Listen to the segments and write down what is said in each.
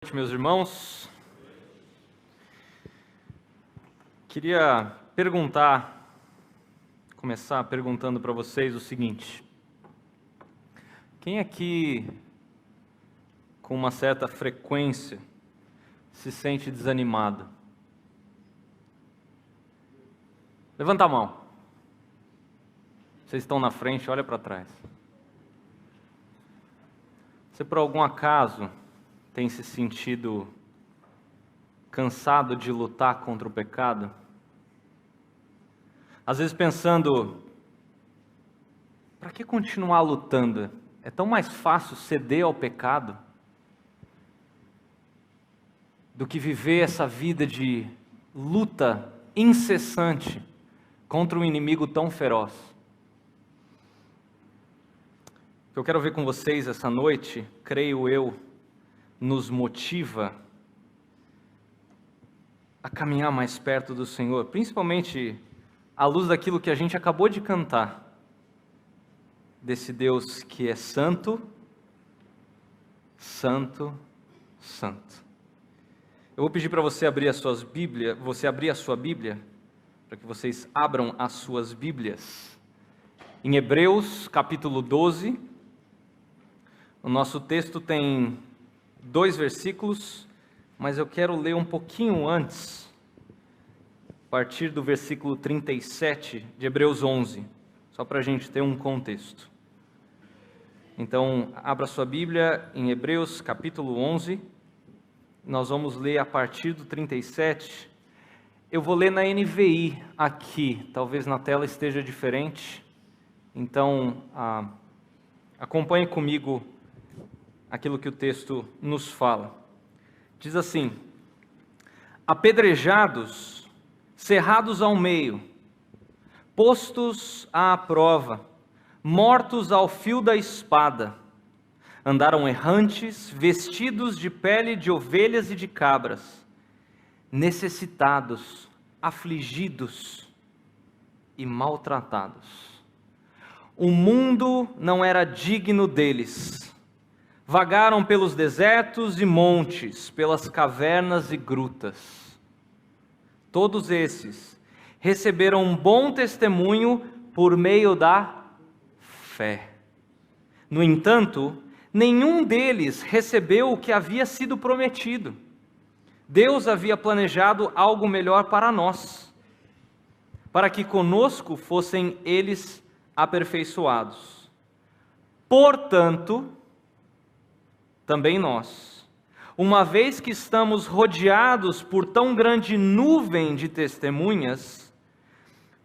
Boa noite, meus irmãos. Queria começar perguntando para vocês o seguinte: quem aqui, com uma certa frequência, se sente desanimado? Levanta a mão. Vocês estão na frente, olha para trás. Você, por algum acaso, tem se sentido cansado de lutar contra o pecado? Às vezes pensando, para que continuar lutando? É tão mais fácil ceder ao pecado do que viver essa vida de luta incessante contra um inimigo tão feroz. O que eu quero ver com vocês essa noite, creio eu, nos motiva a caminhar mais perto do Senhor, principalmente à luz daquilo que a gente acabou de cantar, desse Deus que é santo, santo, santo. Eu vou pedir para você abrir a sua Bíblia, para que vocês abram as suas Bíblias, em Hebreus capítulo 12. O nosso texto tem 2 versículos, mas eu quero ler um pouquinho antes, a partir do versículo 37 de Hebreus 11, só para a gente ter um contexto. Então, abra sua Bíblia em Hebreus capítulo 11, nós vamos ler a partir do 37, eu vou ler na NVI aqui, talvez na tela esteja diferente, então acompanhe comigo aquilo que o texto nos fala. Diz assim: apedrejados, cerrados ao meio, postos à prova, mortos ao fio da espada, andaram errantes, vestidos de pele de ovelhas e de cabras, necessitados, afligidos e maltratados. O mundo não era digno deles. Vagaram pelos desertos e montes, pelas cavernas e grutas. Todos esses receberam um bom testemunho por meio da fé. No entanto, nenhum deles recebeu o que havia sido prometido. Deus havia planejado algo melhor para nós, para que conosco fossem eles aperfeiçoados. Portanto, também nós, uma vez que estamos rodeados por tão grande nuvem de testemunhas,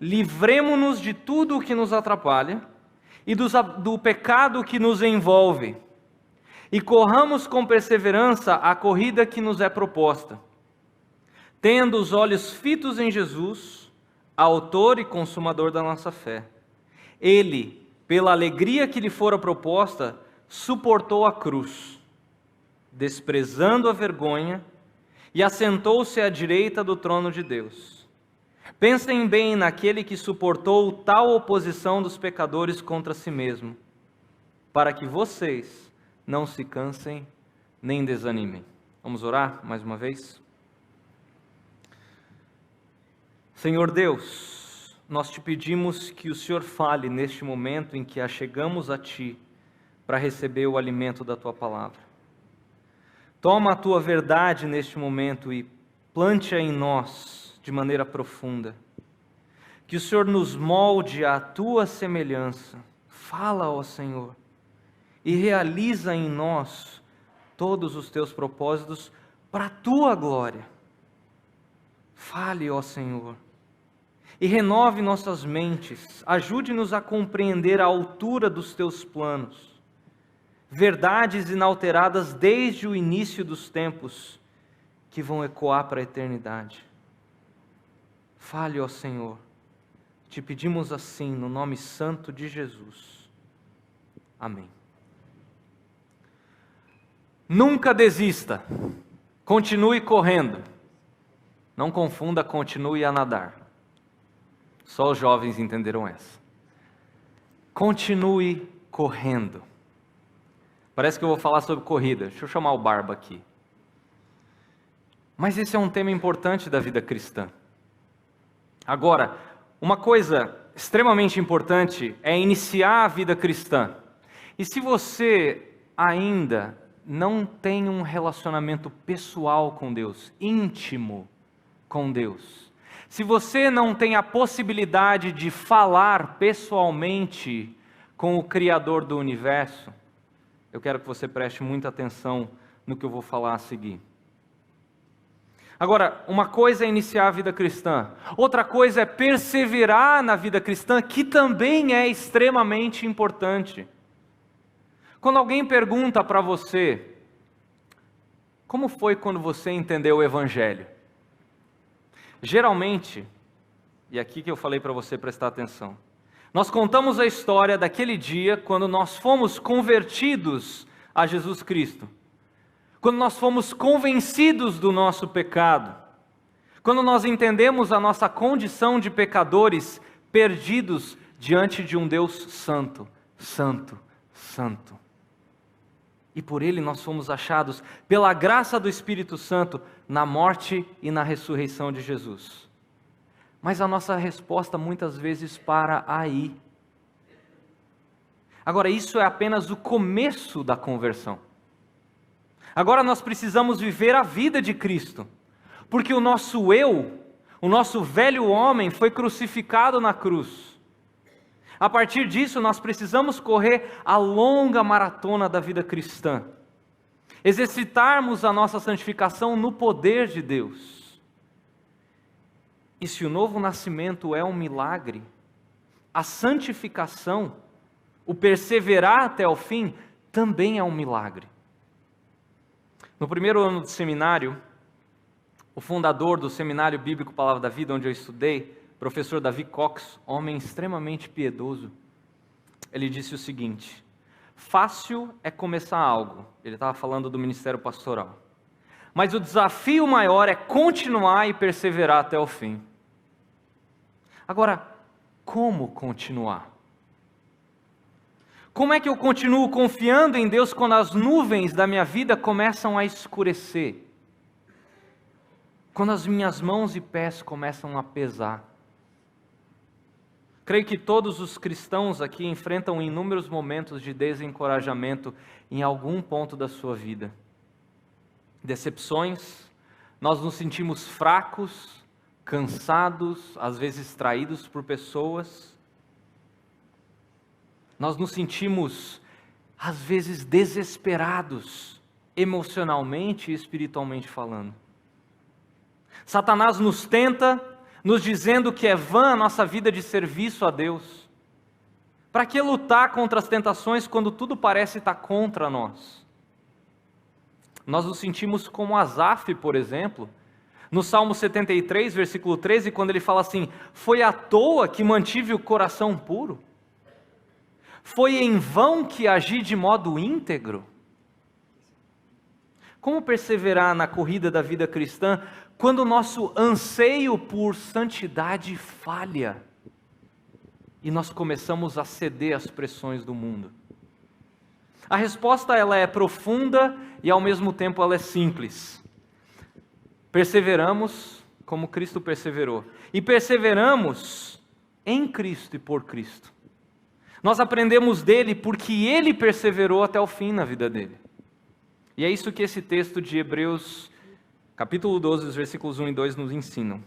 livremo-nos de tudo o que nos atrapalha e do pecado que nos envolve, e corramos com perseverança a corrida que nos é proposta, tendo os olhos fitos em Jesus, autor e consumador da nossa fé. Ele, pela alegria que lhe fora proposta, suportou a cruz, desprezando a vergonha, e assentou-se à direita do trono de Deus. Pensem bem naquele que suportou tal oposição dos pecadores contra si mesmo, para que vocês não se cansem nem desanimem. Vamos orar mais uma vez? Senhor Deus, nós te pedimos que o Senhor fale neste momento em que achegamos a Ti para receber o alimento da Tua palavra. Toma a Tua verdade neste momento e plante-a em nós de maneira profunda. Que o Senhor nos molde à Tua semelhança. Fala, ó Senhor, e realiza em nós todos os Teus propósitos para a Tua glória. Fale, ó Senhor, e renove nossas mentes. Ajude-nos a compreender a altura dos Teus planos. Verdades inalteradas desde o início dos tempos, que vão ecoar para a eternidade. Fale, ó Senhor, te pedimos assim, no nome santo de Jesus. Amém. Nunca desista, continue correndo. Não confunda, continue a nadar. Só os jovens entenderam essa. Continue correndo. Parece que eu vou falar sobre corrida. Deixa eu chamar o Barba aqui. Mas esse é um tema importante da vida cristã. Agora, uma coisa extremamente importante é iniciar a vida cristã. E se você ainda não tem um relacionamento pessoal com Deus, íntimo com Deus, se você não tem a possibilidade de falar pessoalmente com o Criador do universo, eu quero que você preste muita atenção no que eu vou falar a seguir. Agora, uma coisa é iniciar a vida cristã, outra coisa é perseverar na vida cristã, que também é extremamente importante. Quando alguém pergunta para você, como foi quando você entendeu o Evangelho? Geralmente, e aqui que eu falei para você prestar atenção, nós contamos a história daquele dia quando nós fomos convertidos a Jesus Cristo. Quando nós fomos convencidos do nosso pecado, quando nós entendemos a nossa condição de pecadores perdidos diante de um Deus santo, santo, santo. E por Ele nós fomos achados, pela graça do Espírito Santo, na morte e na ressurreição de Jesus. Mas a nossa resposta muitas vezes para aí. Agora, isso é apenas o começo da conversão. Agora nós precisamos viver a vida de Cristo, porque o nosso eu, o nosso velho homem foi crucificado na cruz. A partir disso nós precisamos correr a longa maratona da vida cristã, exercitarmos a nossa santificação no poder de Deus. E se o novo nascimento é um milagre, a santificação, o perseverar até o fim, também é um milagre. No primeiro ano do seminário, o fundador do Seminário Bíblico Palavra da Vida, onde eu estudei, professor Davi Cox, homem extremamente piedoso, ele disse o seguinte: fácil é começar algo, ele estava falando do ministério pastoral, mas o desafio maior é continuar e perseverar até o fim. Agora, como continuar? Como é que eu continuo confiando em Deus quando as nuvens da minha vida começam a escurecer? Quando as minhas mãos e pés começam a pesar? Creio que todos os cristãos aqui enfrentam inúmeros momentos de desencorajamento em algum ponto da sua vida. Decepções, nós nos sentimos fracos, cansados, às vezes traídos por pessoas. Nós nos sentimos, às vezes, desesperados, emocionalmente e espiritualmente falando. Satanás nos tenta, nos dizendo que é vã a nossa vida de serviço a Deus. Para que lutar contra as tentações quando tudo parece estar contra nós? Nós nos sentimos como Asaf, por exemplo, no Salmo 73, versículo 13, quando ele fala assim: foi à toa que mantive o coração puro? Foi em vão que agi de modo íntegro? Como perseverar na corrida da vida cristã quando o nosso anseio por santidade falha e nós começamos a ceder às pressões do mundo? A resposta ela é profunda e ao mesmo tempo ela é simples. Perseveramos como Cristo perseverou, e perseveramos em Cristo e por Cristo. Nós aprendemos dele porque ele perseverou até o fim na vida dele. E é isso que esse texto de Hebreus, capítulo 12, os versículos 1 e 2 nos ensinam.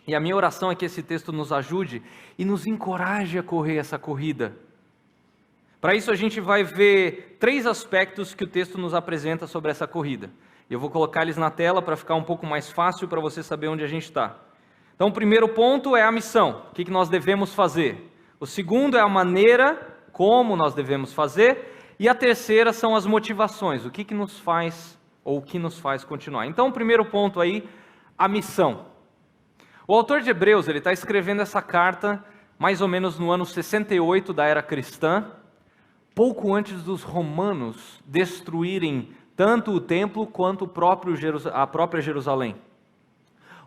E a minha oração é que esse texto nos ajude e nos encoraje a correr essa corrida. Para isso a gente vai ver 3 aspectos que o texto nos apresenta sobre essa corrida. Eu vou colocar eles na tela para ficar um pouco mais fácil para você saber onde a gente está. Então o primeiro ponto é a missão, o que nós devemos fazer. O segundo é a maneira como nós devemos fazer, e a terceira são as motivações, o que nos faz, ou o que nos faz continuar. Então, o primeiro ponto aí, a missão. O autor de Hebreus, ele está escrevendo essa carta mais ou menos no ano 68 da era cristã, pouco antes dos romanos destruírem tanto o templo quanto a própria Jerusalém.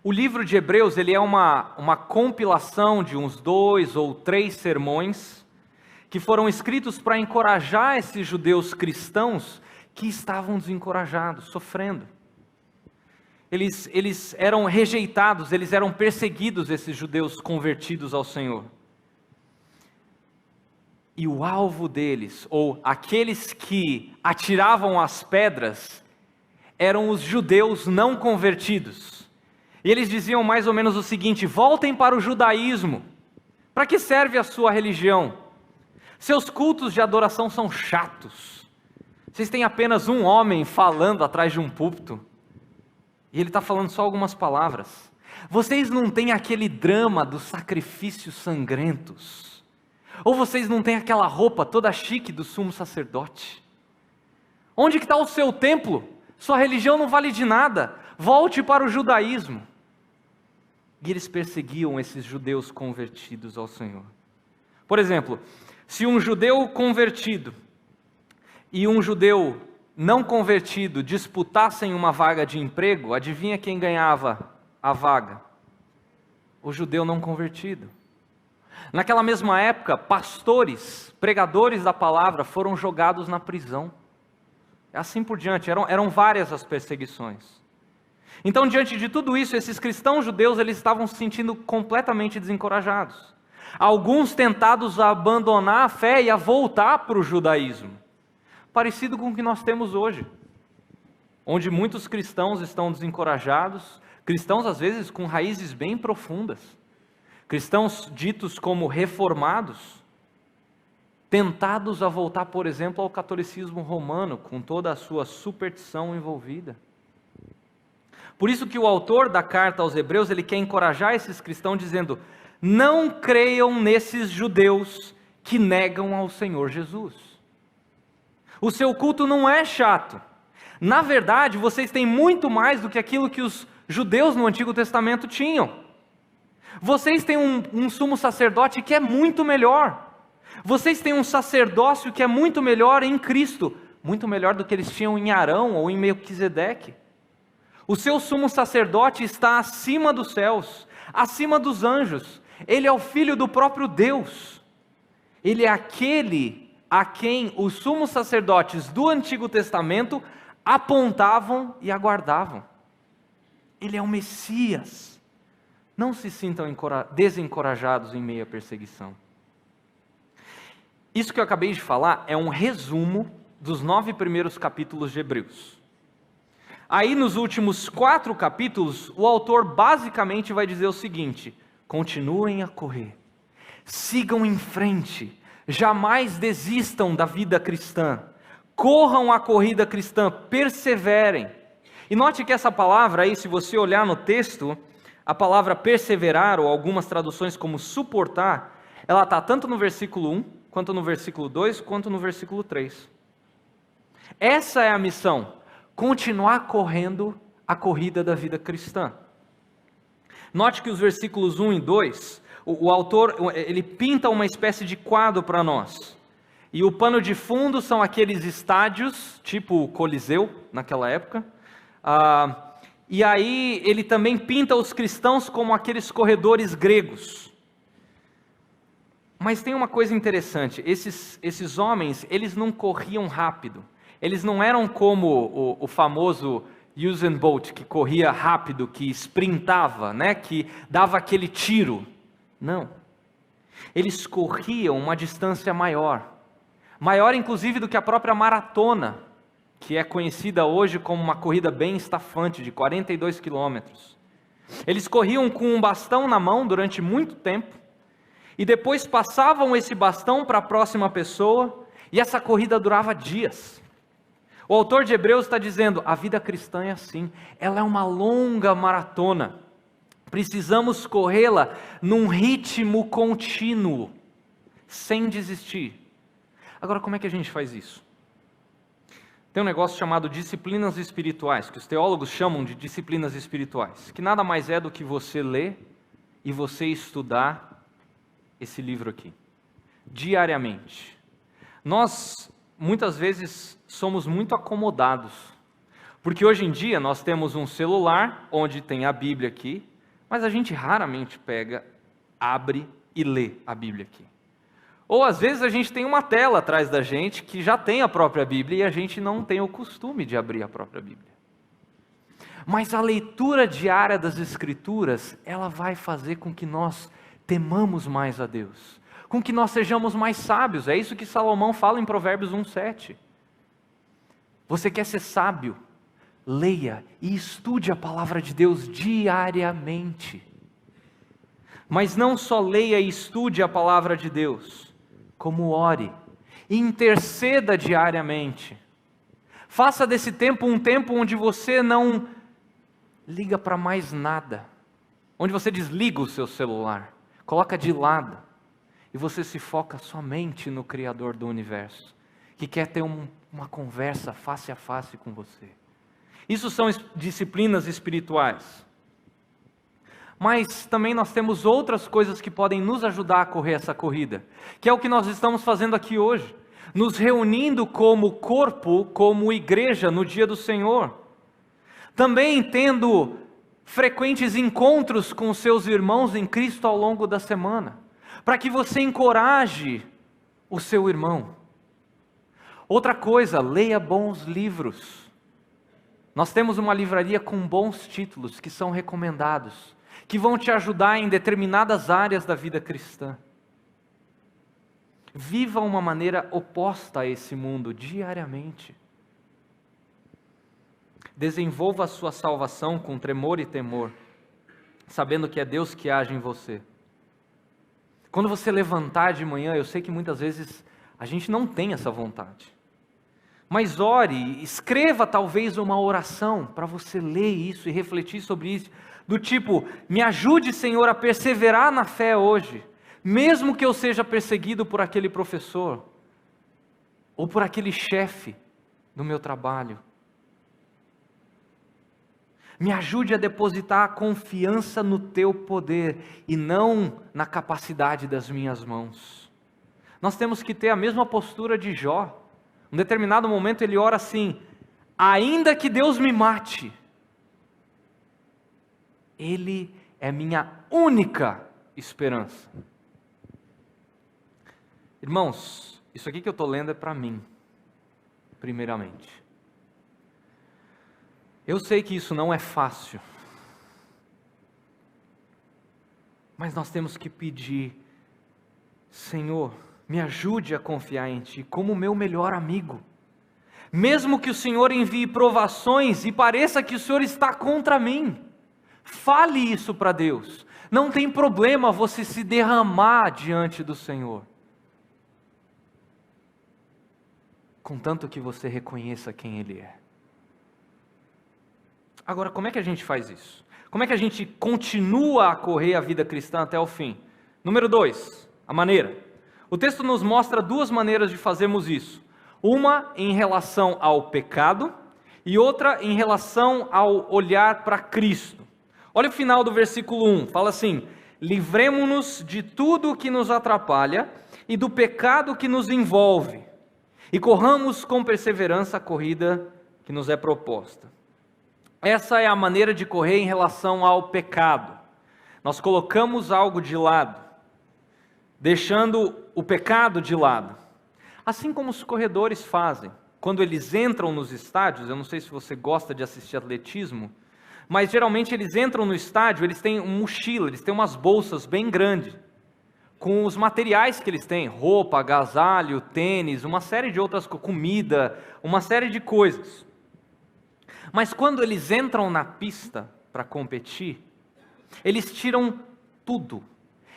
O livro de Hebreus ele é uma compilação de uns 2 ou 3 sermões que foram escritos para encorajar esses judeus cristãos que estavam desencorajados, sofrendo. Eles eram rejeitados, eles eram perseguidos, esses judeus convertidos ao Senhor. E o alvo deles, ou aqueles que atiravam as pedras, eram os judeus não convertidos. E eles diziam mais ou menos o seguinte: voltem para o judaísmo. Para que serve a sua religião? Seus cultos de adoração são chatos. Vocês têm apenas um homem falando atrás de um púlpito. E ele está falando só algumas palavras. Vocês não têm aquele drama dos sacrifícios sangrentos. Ou vocês não têm aquela roupa toda chique do sumo sacerdote. Onde que está o seu templo? Sua religião não vale de nada. Volte para o judaísmo. E eles perseguiam esses judeus convertidos ao Senhor. Por exemplo, se um judeu convertido e um judeu não convertido disputassem uma vaga de emprego, adivinha quem ganhava a vaga? O judeu não convertido. Naquela mesma época, pastores, pregadores da palavra foram jogados na prisão. Assim por diante, eram várias as perseguições. Então, diante de tudo isso, esses cristãos judeus, eles estavam se sentindo completamente desencorajados. Alguns tentados a abandonar a fé e a voltar para o judaísmo. Parecido com o que nós temos hoje. Onde muitos cristãos estão desencorajados, cristãos às vezes com raízes bem profundas. Cristãos ditos como reformados, tentados a voltar, por exemplo, ao catolicismo romano, com toda a sua superstição envolvida. Por isso que o autor da carta aos Hebreus, ele quer encorajar esses cristãos dizendo: não creiam nesses judeus que negam ao Senhor Jesus. O seu culto não é chato. Na verdade, vocês têm muito mais do que aquilo que os judeus no Antigo Testamento tinham. Vocês têm um sumo sacerdote que é muito melhor. Vocês têm um sacerdócio que é muito melhor em Cristo, muito melhor do que eles tinham em Arão ou em Melquisedeque. O seu sumo sacerdote está acima dos céus, acima dos anjos. Ele é o Filho do próprio Deus. Ele é aquele a quem os sumos sacerdotes do Antigo Testamento apontavam e aguardavam. Ele é o Messias. Não se sintam desencorajados em meio à perseguição. Isso que eu acabei de falar é um resumo dos 9 primeiros capítulos de Hebreus. Aí nos últimos 4 capítulos, o autor basicamente vai dizer o seguinte: continuem a correr, sigam em frente, jamais desistam da vida cristã, corram a corrida cristã, perseverem. E note que essa palavra aí, se você olhar no texto, a palavra perseverar, ou algumas traduções como suportar, ela está tanto no versículo 1, quanto no versículo 2, quanto no versículo 3. Essa é a missão: continuar correndo a corrida da vida cristã. Note que os versículos 1 e 2, o autor ele pinta uma espécie de quadro para nós. E o pano de fundo são aqueles estádios, tipo o Coliseu, naquela época. E aí ele também pinta os cristãos como aqueles corredores gregos. Mas tem uma coisa interessante, esses homens, eles não corriam rápido. Eles não eram como o famoso Usain Bolt, que corria rápido, que sprintava, né? Que dava aquele tiro. Não. Eles corriam uma distância maior. Maior inclusive do que a própria maratona, que é conhecida hoje como uma corrida bem estafante, de 42 quilômetros. Eles corriam com um bastão na mão durante muito tempo, e depois passavam esse bastão para a próxima pessoa, e essa corrida durava dias. O autor de Hebreus está dizendo: a vida cristã é assim, ela é uma longa maratona, precisamos corrê-la num ritmo contínuo, sem desistir. Agora, como é que a gente faz isso? Tem um negócio chamado disciplinas espirituais, que os teólogos chamam de disciplinas espirituais, que nada mais é do que você ler e você estudar esse livro aqui, diariamente. Nós, muitas vezes, somos muito acomodados, porque hoje em dia nós temos um celular, onde tem a Bíblia aqui, mas a gente raramente pega, abre e lê a Bíblia aqui. Ou às vezes a gente tem uma tela atrás da gente que já tem a própria Bíblia e a gente não tem o costume de abrir a própria Bíblia. Mas a leitura diária das Escrituras, ela vai fazer com que nós temamos mais a Deus, com que nós sejamos mais sábios. É isso que Salomão fala em Provérbios 1:7. Você quer ser sábio? Leia e estude a palavra de Deus diariamente. Mas não só leia e estude a palavra de Deus, como ore, interceda diariamente. Faça desse tempo um tempo onde você não liga para mais nada, onde você desliga o seu celular, coloca de lado, e você se foca somente no Criador do universo, que quer ter uma conversa face a face com você. Isso são disciplinas espirituais. Mas também nós temos outras coisas que podem nos ajudar a correr essa corrida, que é o que nós estamos fazendo aqui hoje, nos reunindo como corpo, como igreja no dia do Senhor. Também tendo frequentes encontros com seus irmãos em Cristo ao longo da semana, para que você encoraje o seu irmão. Outra coisa, leia bons livros. Nós temos uma livraria com bons títulos que são recomendados, que vão te ajudar em determinadas áreas da vida cristã. Viva uma maneira oposta a esse mundo diariamente. Desenvolva a sua salvação com tremor e temor, sabendo que é Deus que age em você. Quando você levantar de manhã, eu sei que muitas vezes a gente não tem essa vontade. Mas ore, escreva talvez uma oração para você ler isso e refletir sobre isso, do tipo: me ajude, Senhor, a perseverar na fé hoje, mesmo que eu seja perseguido por aquele professor, ou por aquele chefe do meu trabalho. Me ajude a depositar a confiança no teu poder e não na capacidade das minhas mãos. Nós temos que ter a mesma postura de Jó. Em determinado momento ele ora assim: ainda que Deus me mate, Ele é minha única esperança. Irmãos, isso aqui que eu estou lendo é para mim, primeiramente. Eu sei que isso não é fácil, mas nós temos que pedir: Senhor, me ajude a confiar em Ti como meu melhor amigo. Mesmo que o Senhor envie provações e pareça que o Senhor está contra mim, fale isso para Deus. Não tem problema você se derramar diante do Senhor, contanto que você reconheça quem Ele é. Agora, como é que a gente faz isso? Como é que a gente continua a correr a vida cristã até o fim? Número 2, a maneira. O texto nos mostra duas maneiras de fazermos isso. Uma em relação ao pecado e outra em relação ao olhar para Cristo. Olha o final do versículo 1, fala assim: livremo-nos de tudo que nos atrapalha e do pecado que nos envolve, e corramos com perseverança a corrida que nos é proposta. Essa é a maneira de correr em relação ao pecado. Nós colocamos algo de lado, deixando o pecado de lado. Assim como os corredores fazem. Quando eles entram nos estádios, eu não sei se você gosta de assistir atletismo, mas geralmente eles entram no estádio, eles têm uma mochila, eles têm umas bolsas bem grandes, com os materiais que eles têm, roupa, agasalho, tênis, uma série de outras coisas, comida, uma série de coisas. Mas quando eles entram na pista para competir, eles tiram tudo.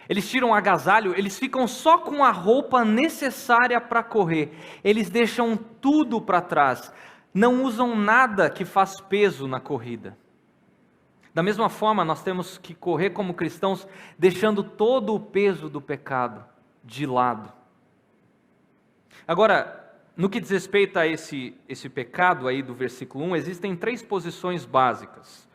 Eles tiram o agasalho, eles ficam só com a roupa necessária para correr. Eles deixam tudo para trás. Não usam nada que faz peso na corrida. Da mesma forma, nós temos que correr como cristãos, deixando todo o peso do pecado de lado. Agora, no que diz respeito a esse pecado aí do versículo 1, existem 3 posições básicas.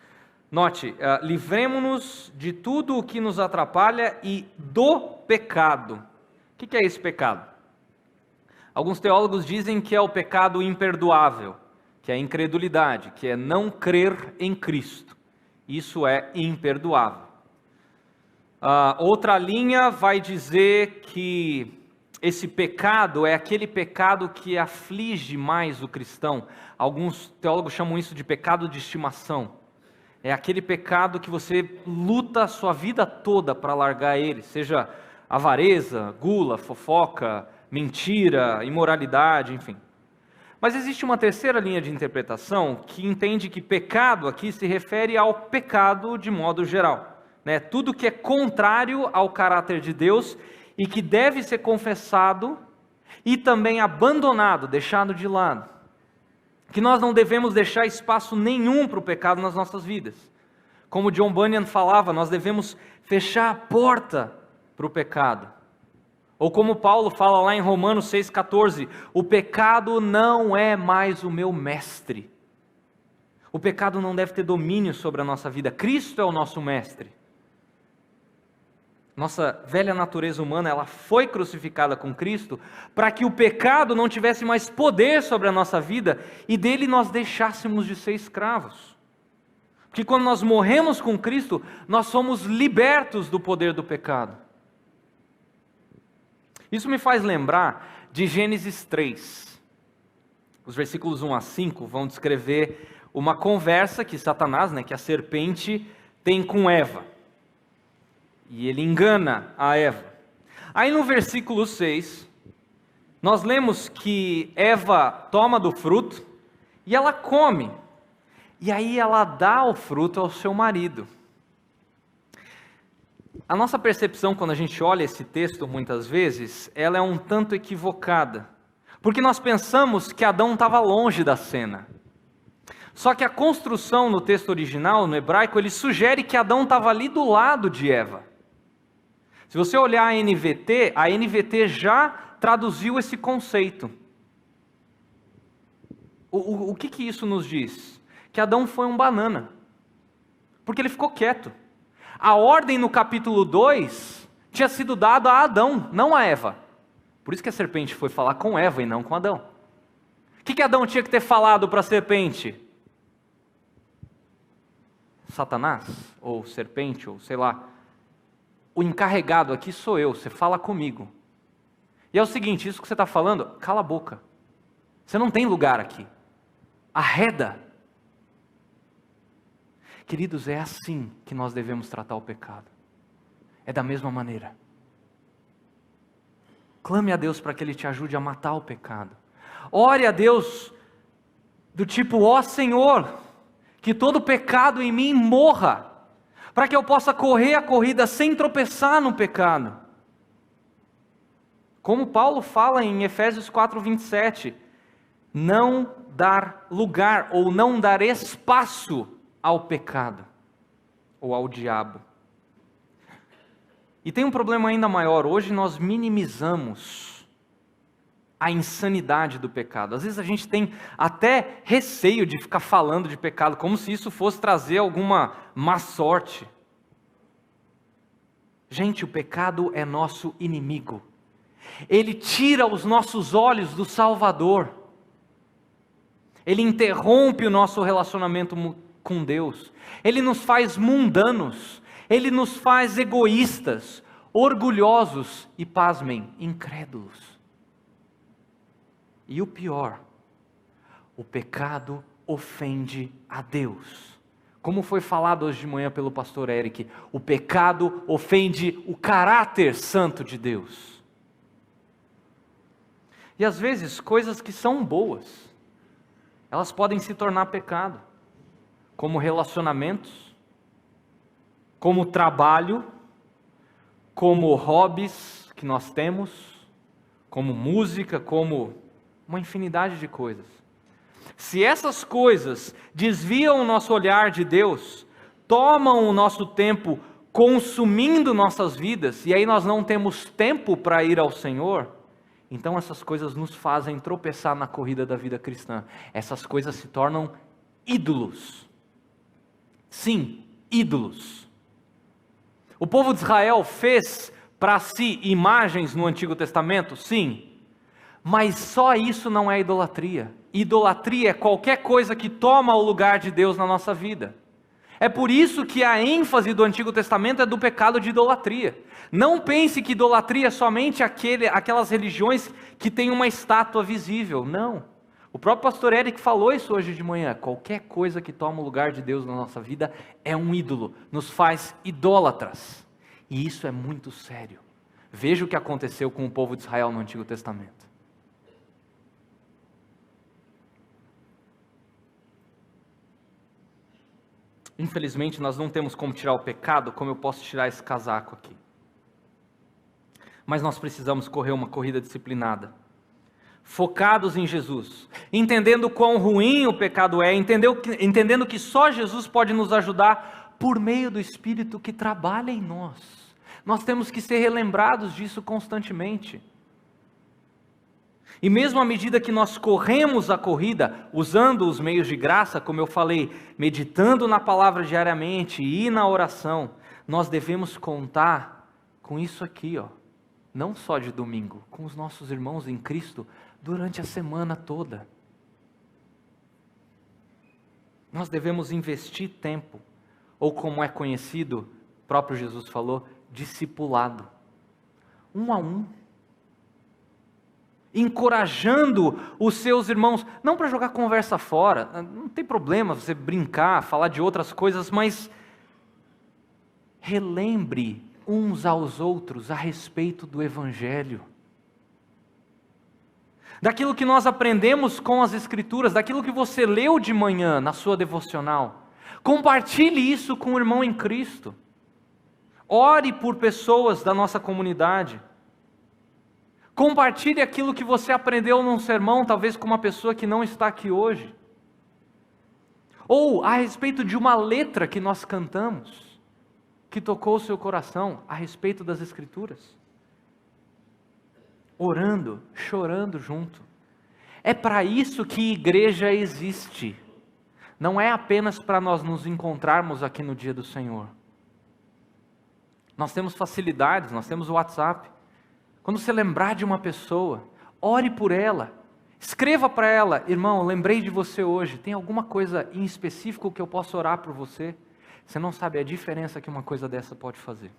Note, livremo-nos de tudo o que nos atrapalha e do pecado. O que é esse pecado? Alguns teólogos dizem que é o pecado imperdoável, que é a incredulidade, que é não crer em Cristo. Isso é imperdoável. Outra linha vai dizer que esse pecado é aquele pecado que aflige mais o cristão. Alguns teólogos chamam isso de pecado de estimação. É aquele pecado que você luta a sua vida toda para largar ele, seja avareza, gula, fofoca, mentira, imoralidade, enfim. Mas existe uma terceira linha de interpretação que entende que pecado aqui se refere ao pecado de modo geral, né? Tudo que é contrário ao caráter de Deus e que deve ser confessado e também abandonado, deixado de lado. Que nós não devemos deixar espaço nenhum para o pecado nas nossas vidas. Como John Bunyan falava, nós devemos fechar a porta para o pecado. Ou como Paulo fala lá em Romanos 6,14, o pecado não é mais o meu mestre. O pecado não deve ter domínio sobre a nossa vida. Cristo é o nosso mestre. Nossa velha natureza humana, ela foi crucificada com Cristo para que o pecado não tivesse mais poder sobre a nossa vida e dele nós deixássemos de ser escravos. Porque quando nós morremos com Cristo, nós somos libertos do poder do pecado. Isso me faz lembrar de Gênesis 3. Os versículos 1 a 5 vão descrever uma conversa que Satanás, que a serpente, tem com Eva. E ele engana a Eva. Aí no versículo 6, nós lemos que Eva toma do fruto e ela come. E aí ela dá o fruto ao seu marido. A nossa percepção quando a gente olha esse texto muitas vezes, ela é um tanto equivocada. Porque nós pensamos que Adão estava longe da cena. Só que a construção no texto original, no hebraico, ele sugere que Adão estava ali do lado de Eva. Se você olhar a NVT já traduziu esse conceito. O que isso nos diz? Que Adão foi um banana. Porque ele ficou quieto. A ordem no capítulo 2 tinha sido dada a Adão, não a Eva. Por isso que a serpente foi falar com Eva e não com Adão. O que Adão tinha que ter falado para a serpente? Satanás, ou serpente, ou sei lá. O encarregado aqui sou eu, você fala comigo. E é o seguinte, isso que você está falando, cala a boca. Você não tem lugar aqui. Arreda. Queridos, é assim que nós devemos tratar o pecado. É da mesma maneira. Clame a Deus para que Ele te ajude a matar o pecado. Ore a Deus do tipo, ó Senhor, que todo pecado em mim morra, para que eu possa correr a corrida sem tropeçar no pecado. Como Paulo fala em Efésios 4:27, não dar lugar ou não dar espaço ao pecado ou ao diabo. E tem um problema ainda maior, hoje nós minimizamos a insanidade do pecado. Às vezes a gente tem até receio de ficar falando de pecado, como se isso fosse trazer alguma má sorte. Gente, o pecado é nosso inimigo. Ele tira os nossos olhos do Salvador. Ele interrompe o nosso relacionamento com Deus. Ele nos faz mundanos. Ele nos faz egoístas, orgulhosos e, pasmem, incrédulos. E o pior, o pecado ofende a Deus. Como foi falado hoje de manhã pelo pastor Eric, o pecado ofende o caráter santo de Deus. E às vezes, coisas que são boas, elas podem se tornar pecado. Como relacionamentos, como trabalho, como hobbies que nós temos, como música, como uma infinidade de coisas. Se essas coisas desviam o nosso olhar de Deus, tomam o nosso tempo consumindo nossas vidas, e aí nós não temos tempo para ir ao Senhor, então essas coisas nos fazem tropeçar na corrida da vida cristã. Essas coisas se tornam ídolos. Sim, ídolos. O povo de Israel fez para si imagens no Antigo Testamento? Sim. Mas só isso não é idolatria. Idolatria é qualquer coisa que toma o lugar de Deus na nossa vida. É por isso que a ênfase do Antigo Testamento é do pecado de idolatria. Não pense que idolatria é somente aquelas religiões que têm uma estátua visível. Não. O próprio pastor Eric falou isso hoje de manhã. Qualquer coisa que toma o lugar de Deus na nossa vida é um ídolo, nos faz idólatras. E isso é muito sério. Veja o que aconteceu com o povo de Israel no Antigo Testamento. Infelizmente, nós não temos como tirar o pecado, como eu posso tirar esse casaco aqui. Mas nós precisamos correr uma corrida disciplinada, focados em Jesus, entendendo quão ruim o pecado é, entendendo que só Jesus pode nos ajudar por meio do Espírito que trabalha em nós. Nós temos que ser relembrados disso constantemente. E mesmo à medida que nós corremos a corrida, usando os meios de graça, como eu falei, meditando na palavra diariamente e na oração, nós devemos contar com isso aqui, não só de domingo, com os nossos irmãos em Cristo durante a semana toda. Nós devemos investir tempo, ou como é conhecido, o próprio Jesus falou, discipulado, um a um, encorajando os seus irmãos, não para jogar conversa fora, não tem problema você brincar, falar de outras coisas, mas relembre uns aos outros a respeito do Evangelho, daquilo que nós aprendemos com as Escrituras, daquilo que você leu de manhã na sua devocional. Compartilhe isso com o irmão em Cristo. Ore por pessoas da nossa comunidade. Compartilhe aquilo que você aprendeu num sermão, talvez com uma pessoa que não está aqui hoje. Ou a respeito de uma letra que nós cantamos, que tocou o seu coração, a respeito das Escrituras. Orando, chorando junto. É para isso que igreja existe. Não é apenas para nós nos encontrarmos aqui no dia do Senhor. Nós temos facilidades, nós temos o WhatsApp. Quando você lembrar de uma pessoa, ore por ela. Escreva para ela: irmão, lembrei de você hoje. Tem alguma coisa em específico que eu possa orar por você? Você não sabe a diferença que uma coisa dessa pode fazer.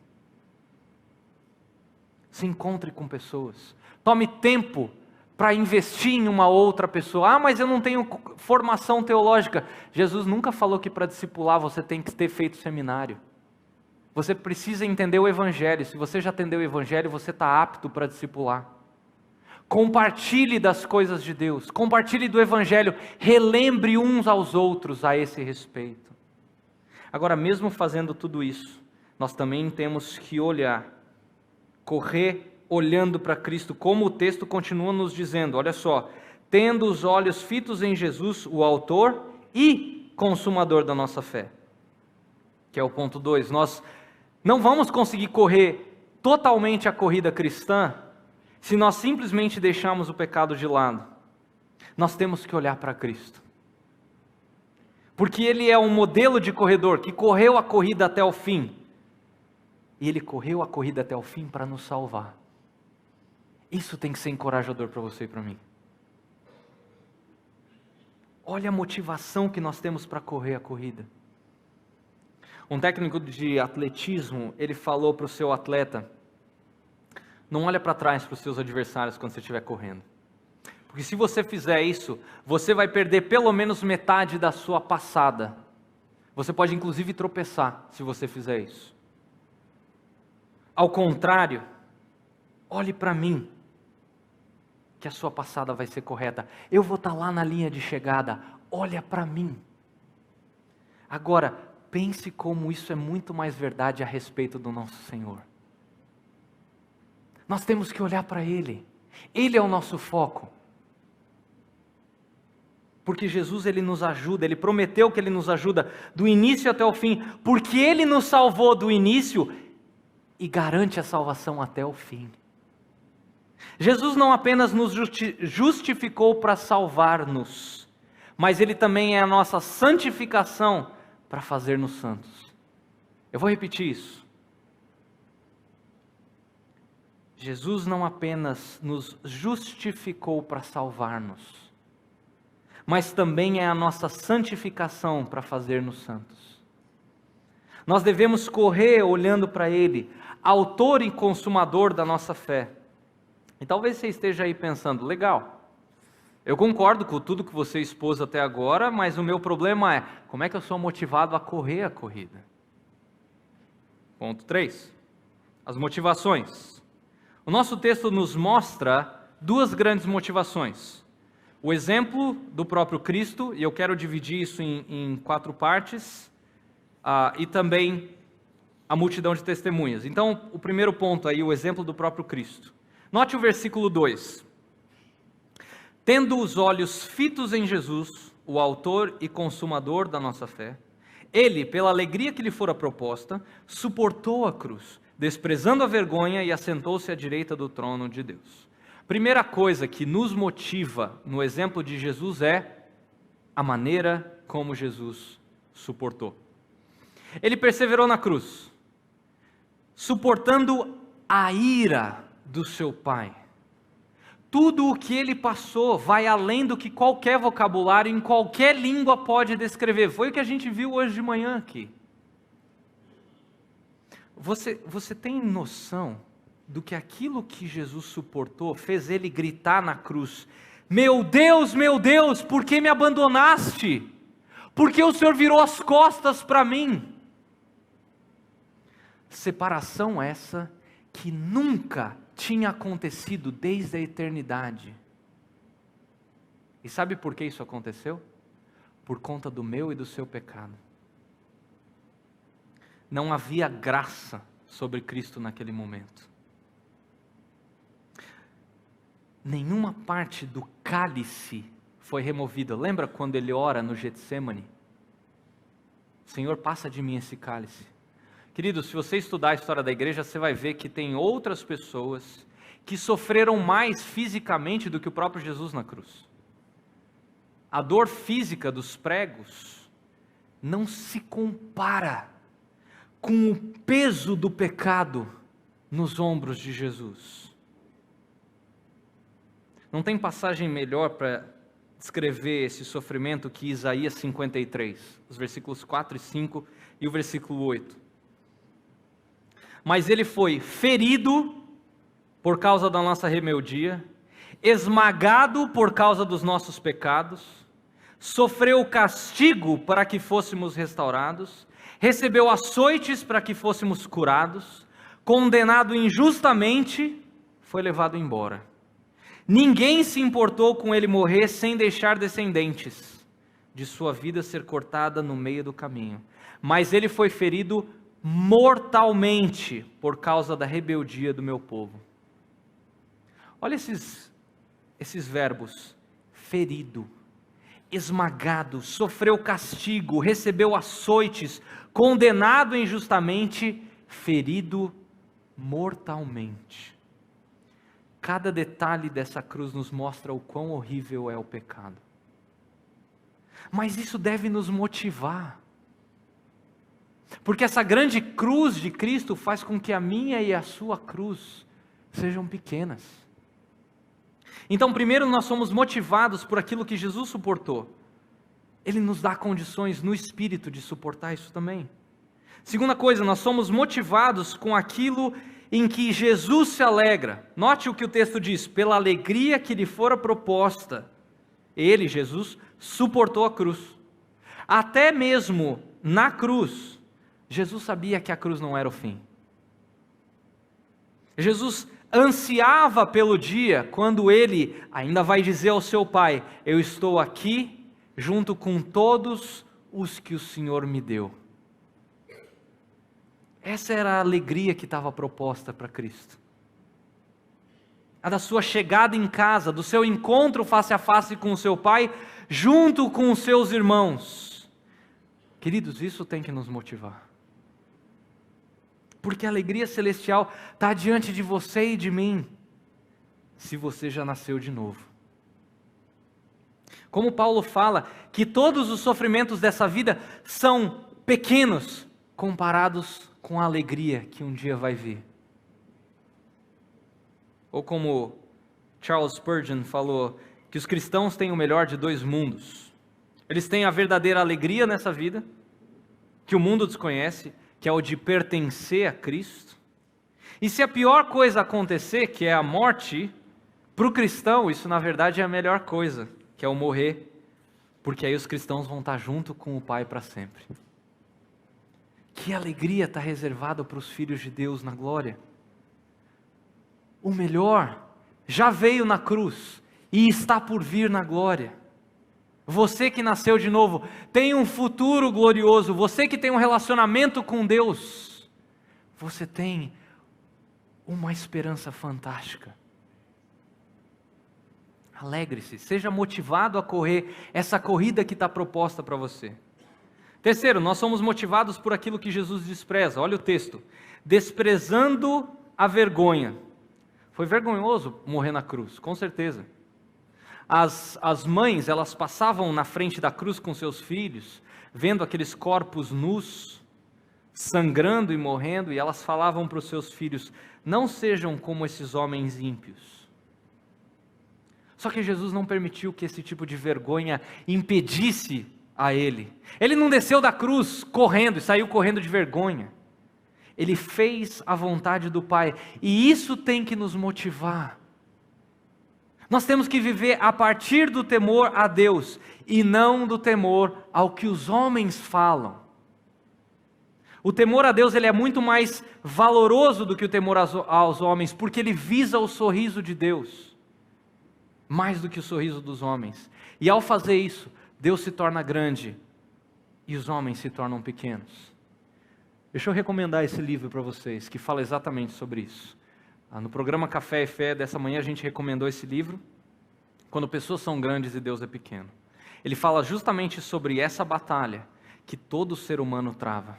Se encontre com pessoas. Tome tempo para investir em uma outra pessoa. Ah, mas eu não tenho formação teológica. Jesus nunca falou que para discipular você tem que ter feito seminário. Você precisa entender o Evangelho. Se você já entendeu o Evangelho, você está apto para discipular. Compartilhe das coisas de Deus. Compartilhe do Evangelho. Relembre uns aos outros a esse respeito. Agora, mesmo fazendo tudo isso, nós também temos que olhar, correr olhando para Cristo, como o texto continua nos dizendo. Olha só: tendo os olhos fitos em Jesus, o autor e consumador da nossa fé. Que é o ponto 2. Nós não vamos conseguir correr totalmente a corrida cristã se nós simplesmente deixarmos o pecado de lado. Nós temos que olhar para Cristo. Porque Ele é um modelo de corredor que correu a corrida até o fim. E Ele correu a corrida até o fim para nos salvar. Isso tem que ser encorajador para você e para mim. Olha a motivação que nós temos para correr a corrida. Um técnico de atletismo, ele falou para o seu atleta: não olha para trás para os seus adversários quando você estiver correndo. Porque se você fizer isso, você vai perder pelo menos metade da sua passada. Você pode inclusive tropeçar se você fizer isso. Ao contrário, olhe para mim, que a sua passada vai ser correta. Eu vou estar lá na linha de chegada, olha para mim. Agora, pense como isso é muito mais verdade a respeito do nosso Senhor. Nós temos que olhar para Ele. Ele é o nosso foco. Porque Jesus, Ele nos ajuda, Ele prometeu que Ele nos ajuda do início até o fim, porque Ele nos salvou do início e garante a salvação até o fim. Jesus não apenas nos justificou para salvar-nos, mas Ele também é a nossa santificação para fazer-nos santos. Eu vou repetir isso. Jesus não apenas nos justificou para salvar-nos, mas também é a nossa santificação para fazer-nos santos. Nós devemos correr olhando para Ele, autor e consumador da nossa fé. E talvez você esteja aí pensando: legal, Eu concordo com tudo que você expôs até agora, mas o meu problema é, como é que eu sou motivado a correr a corrida? Ponto 3. As motivações. O nosso texto nos mostra duas grandes motivações. O exemplo do próprio Cristo, e eu quero dividir isso em 4 partes, e também a multidão de testemunhas. Então, o primeiro ponto aí, o exemplo do próprio Cristo. Note o versículo 2. Tendo os olhos fitos em Jesus, o autor e consumador da nossa fé, ele, pela alegria que lhe fora proposta, suportou a cruz, desprezando a vergonha, e assentou-se à direita do trono de Deus. Primeira coisa que nos motiva no exemplo de Jesus é a maneira como Jesus suportou. Ele perseverou na cruz, suportando a ira do seu Pai. Tudo o que ele passou vai além do que qualquer vocabulário em qualquer língua pode descrever. Foi o que a gente viu hoje de manhã aqui. Você tem noção do que aquilo que Jesus suportou fez ele gritar na cruz: meu Deus, por que me abandonaste? Por que o Senhor virou as costas para mim? Separação essa que nunca tinha acontecido desde a eternidade. E sabe por que isso aconteceu? Por conta do meu e do seu pecado. Não havia graça sobre Cristo naquele momento. Nenhuma parte do cálice foi removida. Lembra quando ele ora no Getsemane? Senhor, passa de mim esse cálice. Queridos, se você estudar a história da igreja, você vai ver que tem outras pessoas que sofreram mais fisicamente do que o próprio Jesus na cruz. A dor física dos pregos não se compara com o peso do pecado nos ombros de Jesus. Não tem passagem melhor para descrever esse sofrimento que Isaías 53, os versículos 4 e 5 e o versículo 8. Mas ele foi ferido por causa da nossa rebeldia, esmagado por causa dos nossos pecados, sofreu o castigo para que fôssemos restaurados, recebeu açoites para que fôssemos curados, condenado injustamente, foi levado embora. Ninguém se importou com ele morrer sem deixar descendentes, de sua vida ser cortada no meio do caminho. Mas ele foi ferido mortalmente por causa da rebeldia do meu povo. Olha esses verbos: ferido, esmagado, sofreu castigo, recebeu açoites, condenado injustamente, ferido mortalmente. Cada detalhe dessa cruz nos mostra o quão horrível é o pecado. Mas isso deve nos motivar. Porque essa grande cruz de Cristo faz com que a minha e a sua cruz sejam pequenas. Então, primeiro, nós somos motivados por aquilo que Jesus suportou. Ele nos dá condições no espírito de suportar isso também. Segunda coisa, nós somos motivados com aquilo em que Jesus se alegra. Note o que o texto diz: pela alegria que lhe fora proposta, ele, Jesus, suportou a cruz. Até mesmo na cruz, Jesus sabia que a cruz não era o fim. Jesus ansiava pelo dia quando ele ainda vai dizer ao seu Pai: eu estou aqui junto com todos os que o Senhor me deu. Essa era a alegria que estava proposta para Cristo. A da sua chegada em casa, do seu encontro face a face com o seu Pai, junto com os seus irmãos. Queridos, isso tem que nos motivar. Porque a alegria celestial está diante de você e de mim, se você já nasceu de novo. Como Paulo fala, que todos os sofrimentos dessa vida são pequenos, comparados com a alegria que um dia vai vir. Ou como Charles Spurgeon falou, que os cristãos têm o melhor de dois mundos. Eles têm a verdadeira alegria nessa vida, que o mundo desconhece, que é o de pertencer a Cristo. E se a pior coisa acontecer, que é a morte, Para o cristão, isso na verdade é a melhor coisa, que é o morrer, porque aí os cristãos vão estar junto com o Pai para sempre. Que alegria está reservada para os filhos de Deus na glória. O melhor já veio na cruz e está por vir na glória. Você que nasceu de novo tem um futuro glorioso. Você que tem um relacionamento com Deus, você tem uma esperança fantástica. Alegre-se, seja motivado a correr essa corrida que está proposta para você. Terceiro, nós somos motivados por aquilo que Jesus despreza. Olha o texto. Desprezando a vergonha. Foi vergonhoso morrer na cruz, com certeza. As mães, elas passavam na frente da cruz com seus filhos, vendo aqueles corpos nus, sangrando e morrendo, e elas falavam para os seus filhos: não sejam como esses homens ímpios. Só que Jesus não permitiu que esse tipo de vergonha impedisse a ele. Ele não desceu da cruz correndo e saiu correndo de vergonha. Ele fez a vontade do Pai, e isso tem que nos motivar. Nós temos que viver a partir do temor a Deus, e não do temor ao que os homens falam. O temor a Deus ele é muito mais valoroso do que o temor aos homens, porque ele visa o sorriso de Deus, mais do que o sorriso dos homens. E ao fazer isso, Deus se torna grande e os homens se tornam pequenos. Deixa eu recomendar esse livro para vocês, que fala exatamente sobre isso. No programa Café e Fé dessa manhã a gente recomendou esse livro, Quando Pessoas São Grandes e Deus é Pequeno. Ele fala justamente sobre essa batalha que todo ser humano trava,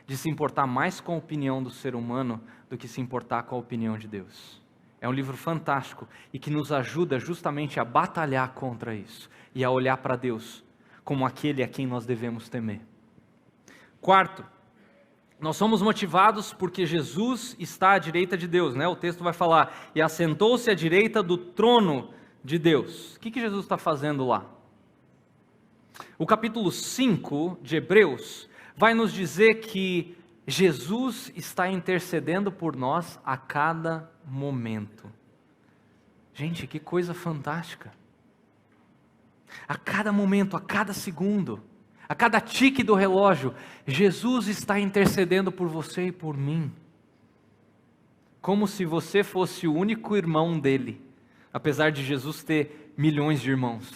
de se importar mais com a opinião do ser humano do que se importar com a opinião de Deus. É um livro fantástico e que nos ajuda justamente a batalhar contra isso e a olhar para Deus como aquele a quem nós devemos temer. Quarto, nós somos motivados porque Jesus está à direita de Deus, né? O texto vai falar: e assentou-se à direita do trono de Deus. O que Jesus está fazendo lá? O capítulo 5 de Hebreus vai nos dizer que Jesus está intercedendo por nós a cada momento. Gente, que coisa fantástica! A cada momento, a cada segundo, a cada tique do relógio, Jesus está intercedendo por você e por mim. Como se você fosse o único irmão dele, apesar de Jesus ter milhões de irmãos.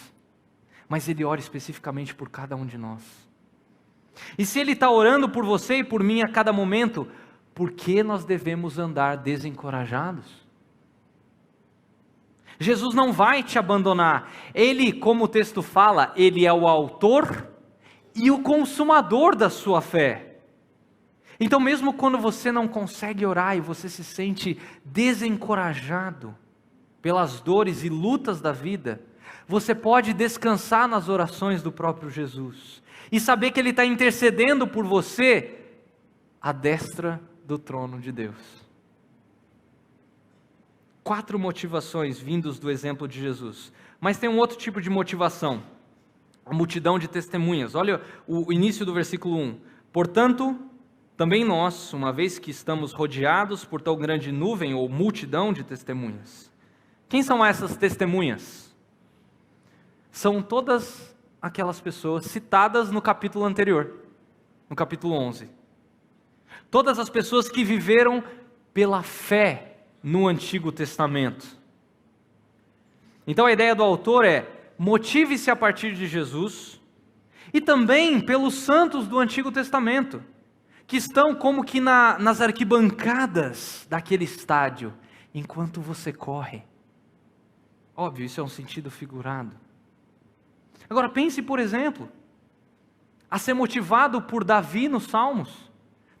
Mas ele ora especificamente por cada um de nós. E se ele está orando por você e por mim a cada momento, por que nós devemos andar desencorajados? Jesus não vai te abandonar. Ele, como o texto fala, ele é o autor e o consumador da sua fé. Então mesmo quando você não consegue orar e você se sente desencorajado pelas dores e lutas da vida, você pode descansar nas orações do próprio Jesus e saber que ele está intercedendo por você à destra do trono de Deus. 4 motivações vindos do exemplo de Jesus. Mas tem um outro tipo de motivação. A multidão de testemunhas. Olha o início do versículo 1. Portanto, também nós, uma vez que estamos rodeados por tão grande nuvem ou multidão de testemunhas. Quem são essas testemunhas? São todas aquelas pessoas citadas no capítulo anterior, no capítulo 11. Todas as pessoas que viveram pela fé no Antigo Testamento. Então a ideia do autor é: motive-se a partir de Jesus e também pelos santos do Antigo Testamento, que estão como que nas arquibancadas daquele estádio, enquanto você corre. Óbvio, isso é um sentido figurado. Agora pense, por exemplo, a ser motivado por Davi nos Salmos.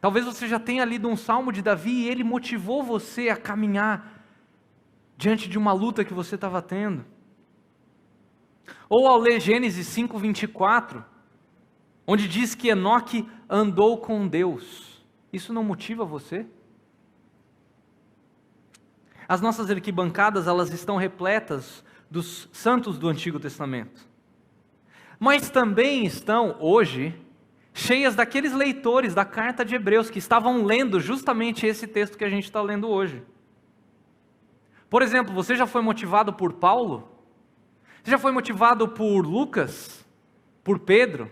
Talvez você já tenha lido um salmo de Davi e ele motivou você a caminhar diante de uma luta que você estava tendo. Ou ao ler Gênesis 5:24, onde diz que Enoque andou com Deus. Isso não motiva você? As nossas arquibancadas, elas estão repletas dos santos do Antigo Testamento. Mas também estão, hoje, cheias daqueles leitores da carta de Hebreus que estavam lendo justamente esse texto que a gente está lendo hoje. Por exemplo, você já foi motivado por Paulo? Você já foi motivado por Lucas? Por Pedro?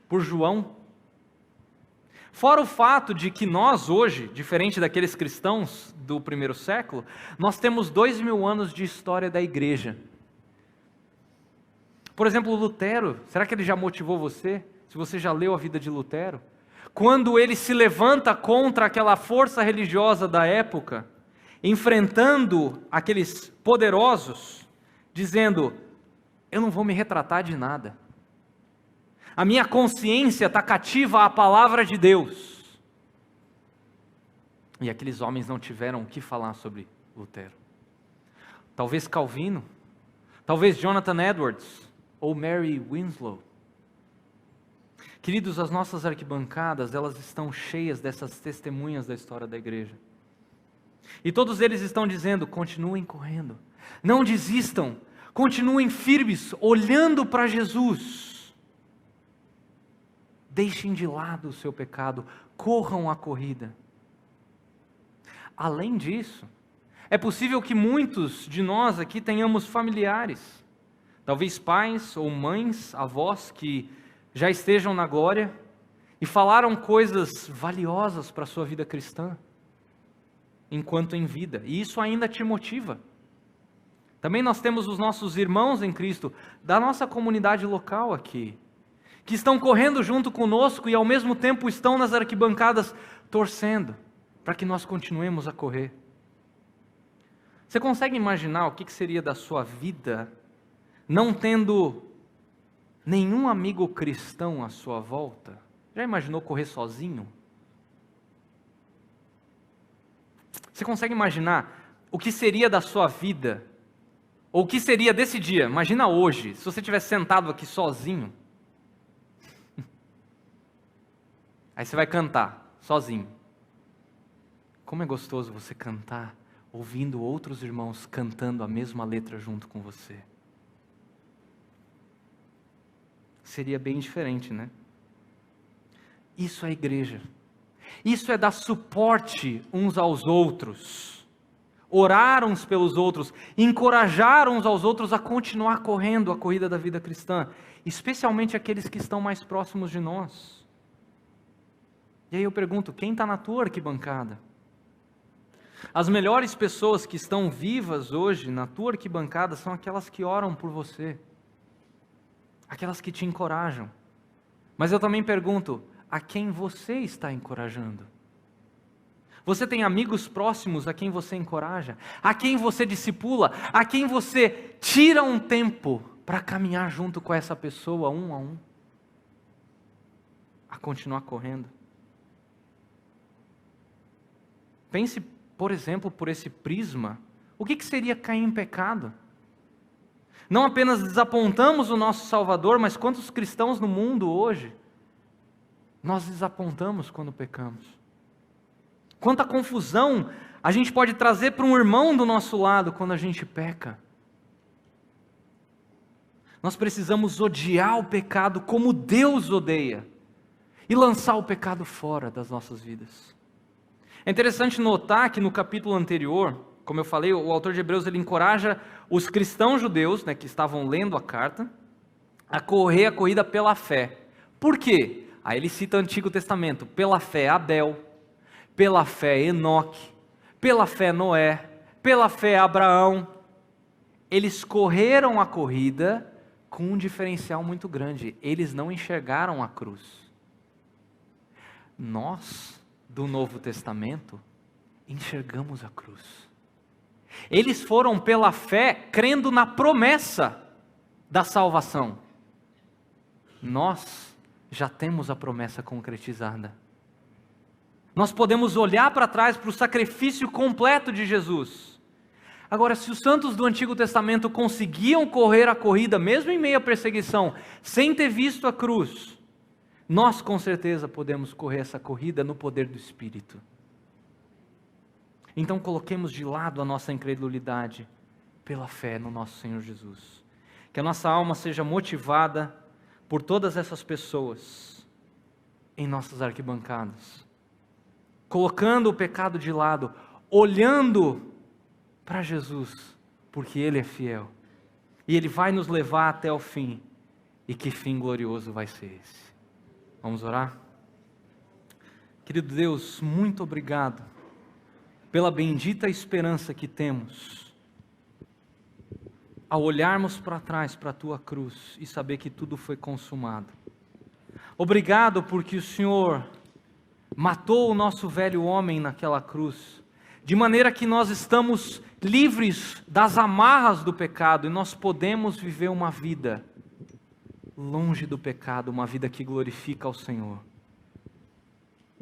Por João? Fora o fato de que nós hoje, diferente daqueles cristãos do primeiro século, nós temos 2000 anos de história da igreja. Por exemplo, Lutero, será que ele já motivou você? Se você já leu a vida de Lutero? Quando ele se levanta contra aquela força religiosa da época, enfrentando aqueles poderosos, dizendo: eu não vou me retratar de nada. A minha consciência está cativa à palavra de Deus. E aqueles homens não tiveram o que falar sobre Lutero. Talvez Calvino, talvez Jonathan Edwards, ou Mary Winslow. Queridos, as nossas arquibancadas, elas estão cheias dessas testemunhas da história da igreja. E todos eles estão dizendo: continuem correndo, não desistam, continuem firmes, olhando para Jesus. Deixem de lado o seu pecado, corram a corrida. Além disso, é possível que muitos de nós aqui tenhamos familiares, talvez pais ou mães, avós que já estejam na glória e falaram coisas valiosas para a sua vida cristã, enquanto em vida, e isso ainda te motiva. Também nós temos os nossos irmãos em Cristo, da nossa comunidade local aqui, que estão correndo junto conosco e ao mesmo tempo estão nas arquibancadas torcendo para que nós continuemos a correr. Você consegue imaginar o que seria da sua vida não tendo nenhum amigo cristão à sua volta? Já imaginou correr sozinho? Você consegue imaginar o que seria da sua vida, ou o que seria desse dia? Imagina hoje, se você tivesse sentado aqui sozinho. Aí você vai cantar, sozinho. Como é gostoso você cantar, ouvindo outros irmãos cantando a mesma letra junto com você. Seria bem diferente, né? Isso é igreja. Isso é dar suporte uns aos outros. Orar uns pelos outros. Encorajar uns aos outros a continuar correndo a corrida da vida cristã. Especialmente aqueles que estão mais próximos de nós. E aí eu pergunto, quem está na tua arquibancada? As melhores pessoas que estão vivas hoje na tua arquibancada são aquelas que oram por você. Aquelas que te encorajam. Mas eu também pergunto, a quem você está encorajando? Você tem amigos próximos a quem você encoraja? A quem você discipula? A quem você tira um tempo para caminhar junto com essa pessoa, um a um? A continuar correndo? Pense, por exemplo, por esse prisma, o que seria cair em pecado? Não apenas desapontamos o nosso Salvador, mas quantos cristãos no mundo hoje, nós desapontamos quando pecamos? Quanta confusão a gente pode trazer para um irmão do nosso lado quando a gente peca? Nós precisamos odiar o pecado como Deus odeia, e lançar o pecado fora das nossas vidas. É interessante notar que no capítulo anterior, como eu falei, o autor de Hebreus ele encoraja os cristãos judeus, que estavam lendo a carta, a correr a corrida pela fé. Por quê? Aí ele cita o Antigo Testamento: pela fé Abel, pela fé Enoque, pela fé Noé, pela fé Abraão. Eles correram a corrida com um diferencial muito grande: eles não enxergaram a cruz. Nós, do Novo Testamento, enxergamos a cruz. Eles foram pela fé, crendo na promessa da salvação. Nós já temos a promessa concretizada. Nós podemos olhar para trás para o sacrifício completo de Jesus. Agora, se os santos do Antigo Testamento conseguiam correr a corrida, mesmo em meio à perseguição, sem ter visto a cruz, nós com certeza podemos correr essa corrida no poder do Espírito. Então coloquemos de lado a nossa incredulidade pela fé no nosso Senhor Jesus. Que a nossa alma seja motivada por todas essas pessoas em nossas arquibancadas, colocando o pecado de lado, olhando para Jesus, porque Ele é fiel. E Ele vai nos levar até o fim. E que fim glorioso vai ser esse? Vamos orar? Querido Deus, muito obrigado pela bendita esperança que temos ao olharmos para trás para a Tua cruz e saber que tudo foi consumado. Obrigado porque o Senhor matou o nosso velho homem naquela cruz, de maneira que nós estamos livres das amarras do pecado e nós podemos viver uma vida longe do pecado, uma vida que glorifica ao Senhor.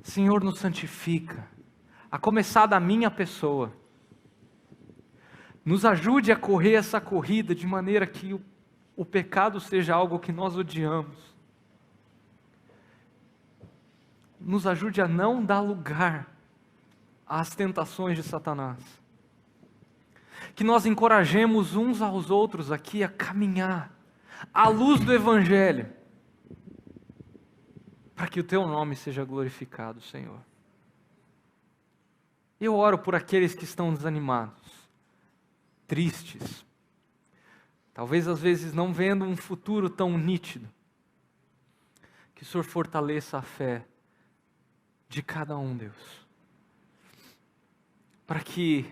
Senhor, nos santifica, a começar da minha pessoa. Nos ajude a correr essa corrida de maneira que o pecado seja algo que nós odiamos. Nos ajude a não dar lugar às tentações de Satanás. Que nós encorajemos uns aos outros aqui a caminhar à luz do Evangelho, para que o Teu nome seja glorificado, Senhor. Eu oro por aqueles que estão desanimados, tristes, talvez às vezes não vendo um futuro tão nítido. Que o Senhor fortaleça a fé de cada um, Deus, para que,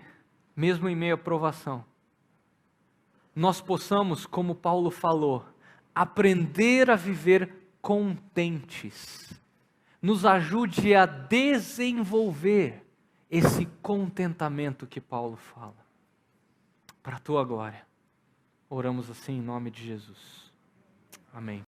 mesmo em meio à provação, nós possamos, como Paulo falou, aprender a viver contentes. Nos ajude a desenvolver esse contentamento que Paulo fala. Para a Tua glória. Oramos assim em nome de Jesus. Amém.